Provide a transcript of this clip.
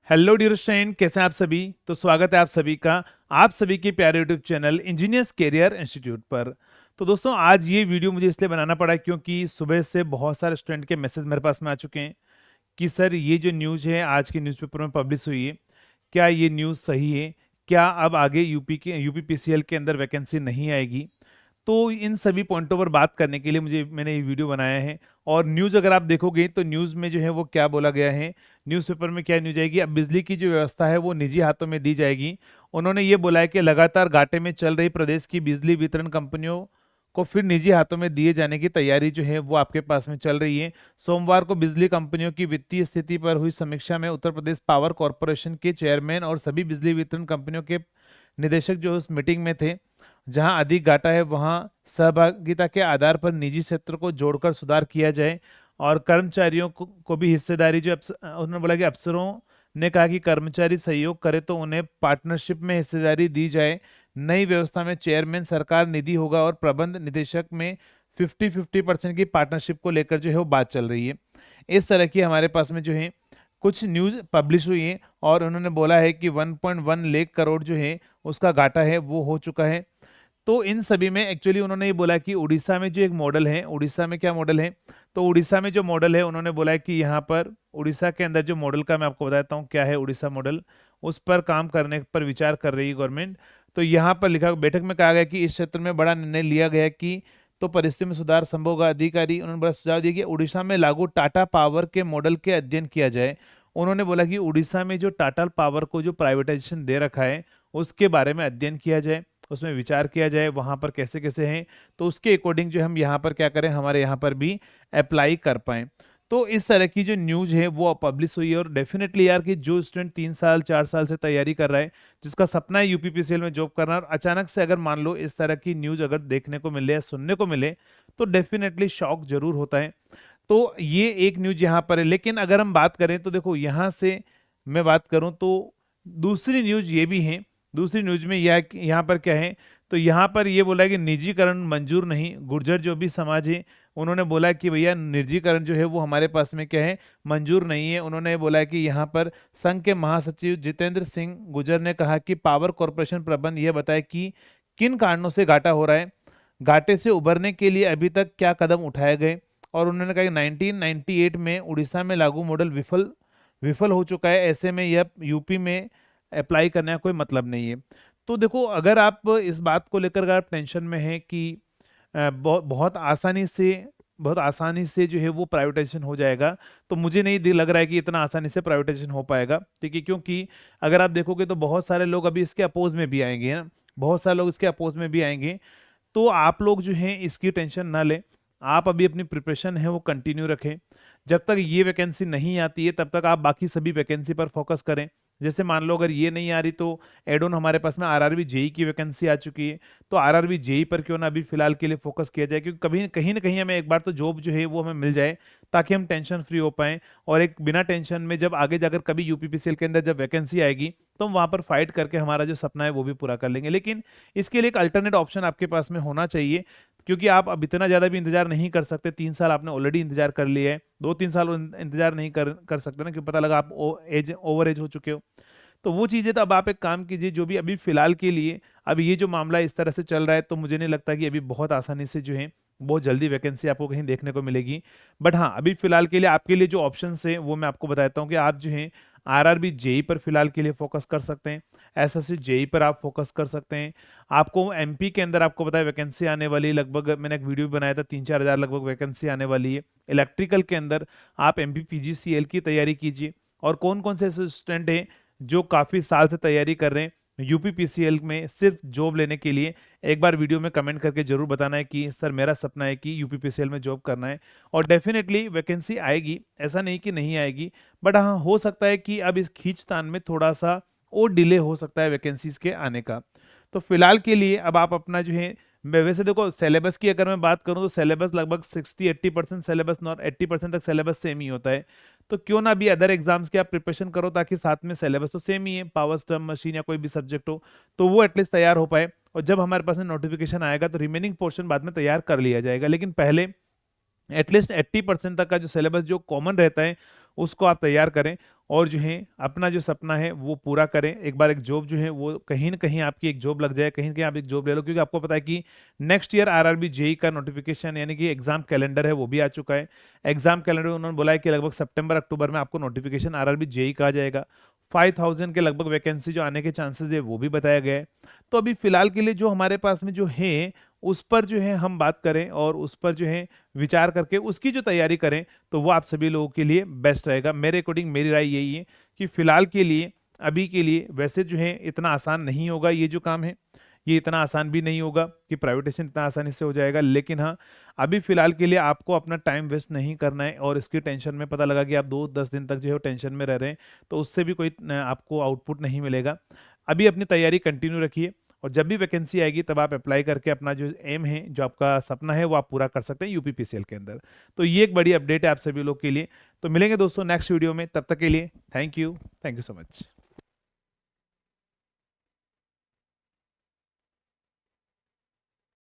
Hello dear student, कैसे हैं आप सभी। तो स्वागत है आप सभी का आप सभी के प्यारे YouTube channel Engineers Career Institute पर। तो दोस्तों, आज ये वीडियो मुझे इसलिए बनाना पड़ा क्योंकि सुबह से बहुत सारे स्टूडेंट के मैसेज मेरे पास में आ चुके हैं कि सर, ये जो न्यूज़ है आज के न्यूज़पेपर में पब्लिश हुई है, क्या ये न्यूज़ सही है? क्या अब आगे यूपी पीसीएल के अंदर वैकेंसी नहीं आएगी? तो इन सभी पॉइंटों पर बात करने के लिए मैंने ये वीडियो बनाया है। और न्यूज़ अगर आप देखोगे तो न्यूज़ में जो है वो क्या बोला गया है, न्यूज़पेपर में क्या न्यूज़ आएगी, अब बिजली की जो व्यवस्था है वो निजी हाथों में दी जाएगी। उन्होंने ये बोला है कि लगातार घाटे में चल रही प्रदेश की बिजली वितरण कंपनियों को फिर निजी हाथों में दिए जाने की तैयारी जो है वो आपके पास में चल रही है। सोमवार को बिजली कंपनियों की वित्तीय स्थिति पर हुई समीक्षा में उत्तर प्रदेश पावर कॉरपोरेशन के चेयरमैन और सभी बिजली वितरण कंपनियों के निदेशक जो उस मीटिंग में थे। जहां अधिक घाटा है वहां सहभागिता के आधार पर निजी क्षेत्र को जोड़कर सुधार किया जाए और कर्मचारियों को भी हिस्सेदारी जो उन्होंने बोला कि अफसरों ने कहा कि कर्मचारी सहयोग करे तो उन्हें पार्टनरशिप में हिस्सेदारी दी जाए। नई व्यवस्था में चेयरमैन सरकार निधि होगा और प्रबंध निदेशक में 50-50% की पार्टनरशिप को लेकर जो है वो बात चल रही है। इस तरह की हमारे पास में जो है कुछ न्यूज़ पब्लिश हुई है और उन्होंने बोला है कि 1.1 लाख करोड़ जो है उसका घाटा है वो हो चुका है। तो इन सभी में एक्चुअली उन्होंने ये बोला कि उड़ीसा में जो एक मॉडल है, उड़ीसा में क्या मॉडल है, तो उड़ीसा में जो मॉडल है उन्होंने बोला है कि यहाँ पर उड़ीसा के अंदर जो मॉडल का मैं आपको बताता हूँ क्या है उड़ीसा मॉडल, उस पर काम करने पर विचार कर रही है गवर्नमेंट। तो यहाँ पर लिखा बैठक में कहा गया कि इस क्षेत्र में बड़ा निर्णय लिया गया कि तो परिस्थिति में सुधार संभव होगा। अधिकारी उन्होंने बड़ा सुझाव दिया कि उड़ीसा में लागू टाटा पावर के मॉडल के अध्ययन किया जाए। उन्होंने बोला कि उड़ीसा में जो टाटा पावर को जो प्राइवेटाइजेशन दे रखा है उसके बारे में अध्ययन किया जाए, उसमें विचार किया जाए वहाँ पर कैसे कैसे हैं, तो उसके अकॉर्डिंग जो हम यहाँ पर क्या करें, हमारे यहाँ पर भी अप्लाई कर पाएँ। तो इस तरह की जो न्यूज़ है वो पब्लिश हुई है और डेफिनेटली यार कि जो स्टूडेंट 3 साल 4 साल से तैयारी कर रहा है, जिसका सपना है यूपीपीसीएल में जॉब करना, और अचानक से अगर मान लो इस तरह की न्यूज़ अगर देखने को मिले या सुनने को मिले तो डेफिनेटली शॉक जरूर होता है। तो ये एक न्यूज़ यहाँ पर है। लेकिन अगर हम बात करें तो देखो यहाँ से मैं बात करूँ तो दूसरी न्यूज़ ये भी है। दूसरी न्यूज में यह यहाँ पर क्या है, तो यहाँ पर ये बोला है कि निजीकरण मंजूर नहीं। गुर्जर जो भी समाज है उन्होंने बोला कि भैया निजीकरण जो है वो हमारे पास में क्या है, मंजूर नहीं है। उन्होंने बोला कि यहाँ पर संघ के महासचिव जितेंद्र सिंह गुर्जर ने कहा कि पावर कॉरपोरेशन प्रबंध यह बताए कि किन कारणों से घाटा हो रहा है, घाटे से उभरने के लिए अभी तक क्या कदम उठाए गए। और उन्होंने कहा कि 1998 में उड़ीसा में लागू मॉडल विफल विफल हो चुका है, ऐसे में यह यूपी में अप्लाई करने का कोई मतलब नहीं है। तो देखो, अगर आप इस बात को लेकर अगर आप टेंशन में हैं कि बहुत आसानी से जो है वो प्राइवेटाइजेशन हो जाएगा, तो मुझे नहीं लग रहा है कि इतना आसानी से प्राइवेटाइजेशन हो पाएगा। ठीक है, क्योंकि अगर आप देखोगे तो बहुत सारे लोग अभी इसके अपोज में भी आएंगे, है ना, बहुत सारे लोग इसके अपोज में भी आएंगे। तो आप लोग जो हैं इसकी टेंशन ना लें, आप अभी अपनी प्रिपरेशन है वो कंटिन्यू रखें। जब तक ये वैकेंसी नहीं आती है तब तक आप बाकी सभी वैकेंसी पर फोकस करें। जैसे मान लो अगर ये नहीं आ रही तो एड ऑन हमारे पास में आरआरबी जेई की वैकेंसी आ चुकी है, तो आरआरबी जेई पर क्यों ना अभी फिलहाल के लिए फोकस किया जाए, क्योंकि कभी कहीं ना कहीं हमें एक बार तो जॉब जो है वो हमें मिल जाए ताकि हम टेंशन फ्री हो पाएं। और एक बिना टेंशन में जब आगे जाकर कभी यूपीपीसीएल के अंदर जब वैकेंसी आएगी तो हम वहां पर फाइट करके हमारा जो सपना है वो भी पूरा कर लेंगे। लेकिन इसके लिए एक अल्टरनेट ऑप्शन आपके पास में होना चाहिए, क्योंकि आप अब इतना ज़्यादा भी इंतजार नहीं कर सकते। 3 साल आपने ऑलरेडी इंतजार कर लिया है, 2-3 साल इंतजार नहीं कर सकते ना, क्योंकि पता लगा आप ओवर एज हो चुके हो। तो वो चीज़ें, तो अब आप एक काम कीजिए, जो भी अभी फिलहाल के लिए अब ये जो मामला इस तरह से चल रहा है तो मुझे नहीं लगता कि अभी बहुत आसानी से जो है बहुत जल्दी वैकेंसी आपको कहीं देखने को मिलेगी। बट हाँ, अभी फिलहाल के लिए आपके लिए जो ऑप्शन है वो मैं आपको बताता हूँ कि आप जो है आरआरबी जेई पर फिलहाल के लिए फोकस कर सकते हैं, एसएससी जेई पर आप फोकस कर सकते हैं। आपको एमपी के अंदर आपको बताया वैकेंसी आने वाली, लगभग मैंने एक वीडियो भी बनाया था, 3-4 हज़ार लगभग वैकेंसी आने वाली है। इलेक्ट्रिकल के अंदर आप एमपी पीजीसीएल की तैयारी कीजिए। और कौन कौन से ऐसे स्टूडेंट हैं जो काफ़ी साल से तैयारी कर रहे हैं यूपीपीसीएल में सिर्फ जॉब लेने के लिए, एक बार वीडियो में कमेंट करके जरूर बताना है कि सर मेरा सपना है कि यूपीपीसीएल में जॉब करना है। और डेफिनेटली वैकेंसी आएगी, ऐसा नहीं कि नहीं आएगी, बट हाँ हो सकता है कि अब इस खींचतान में थोड़ा सा और डिले हो सकता है वैकेंसीज के आने का। तो फिलहाल के लिए अब आप अपना जो है, वैसे देखो सिलेबस की अगर मैं बात करूं तो सिलेबस लगभग 60-80% सिलेबस, नॉट 80% तक सिलेबस सेम ही होता है। तो क्यों ना अभी अदर एग्जाम्स की आप प्रिपरेशन करो, ताकि साथ में सिलेबस तो सेम ही है, पावर स्टर्म मशीन या कोई भी सब्जेक्ट हो तो वो एटलीस्ट तैयार हो पाए। और जब हमारे पास नोटिफिकेशन आएगा तो रिमेनिंग पोर्शन बाद में तैयार कर लिया जाएगा। लेकिन पहले एटलीस्ट 80% तक का जो सिलेबस जो कॉमन रहता है उसको आप तैयार करें और जो है अपना जो सपना है वो पूरा करें। एक बार एक जॉब जो है वो कहीं ना कहीं आपकी एक जॉब लग जाए, कहीं ना कहीं आप एक जॉब ले लो, क्योंकि आपको पता है कि नेक्स्ट ईयर आरआरबी जेई का नोटिफिकेशन यानी कि एग्जाम कैलेंडर है वो भी आ चुका है। एग्जाम कैलेंडर उन्होंने बोला है कि लगभग सितंबर अक्टूबर में आपको नोटिफिकेशन आरआरबी जेई का आ जाएगा। 5000 के लगभग वैकेंसी जो आने के चांसेस है वो भी बताया गया है। तो अभी फिलहाल के लिए जो हमारे पास में जो है उस पर जो है हम बात करें और उस पर जो है विचार करके उसकी जो तैयारी करें तो वो आप सभी लोगों के लिए बेस्ट रहेगा। मेरे अकॉर्डिंग मेरी राय यही है कि फिलहाल के लिए, अभी के लिए वैसे जो है इतना आसान नहीं होगा ये जो काम है, ये इतना आसान भी नहीं होगा कि प्राइवेटेशन इतना आसानी से हो जाएगा। लेकिन हाँ, अभी फिलहाल के लिए आपको अपना टाइम वेस्ट नहीं करना है और इसकी टेंशन में पता लगा कि आप 2-10 दिन तक जो है टेंशन में रह रहे हैं तो उससे भी कोई आपको आउटपुट नहीं मिलेगा। अभी अपनी तैयारी कंटिन्यू रखिए और जब भी वैकेंसी आएगी तब आप अप्लाई करके अपना जो एम है, जो आपका सपना है, वो आप पूरा कर सकते हैं यूपीपीसीएल के अंदर। तो ये एक बड़ी अपडेट है आप सभी लोग के लिए। तो मिलेंगे दोस्तों नेक्स्ट वीडियो में, तब तक के लिए थैंक यू सो मच।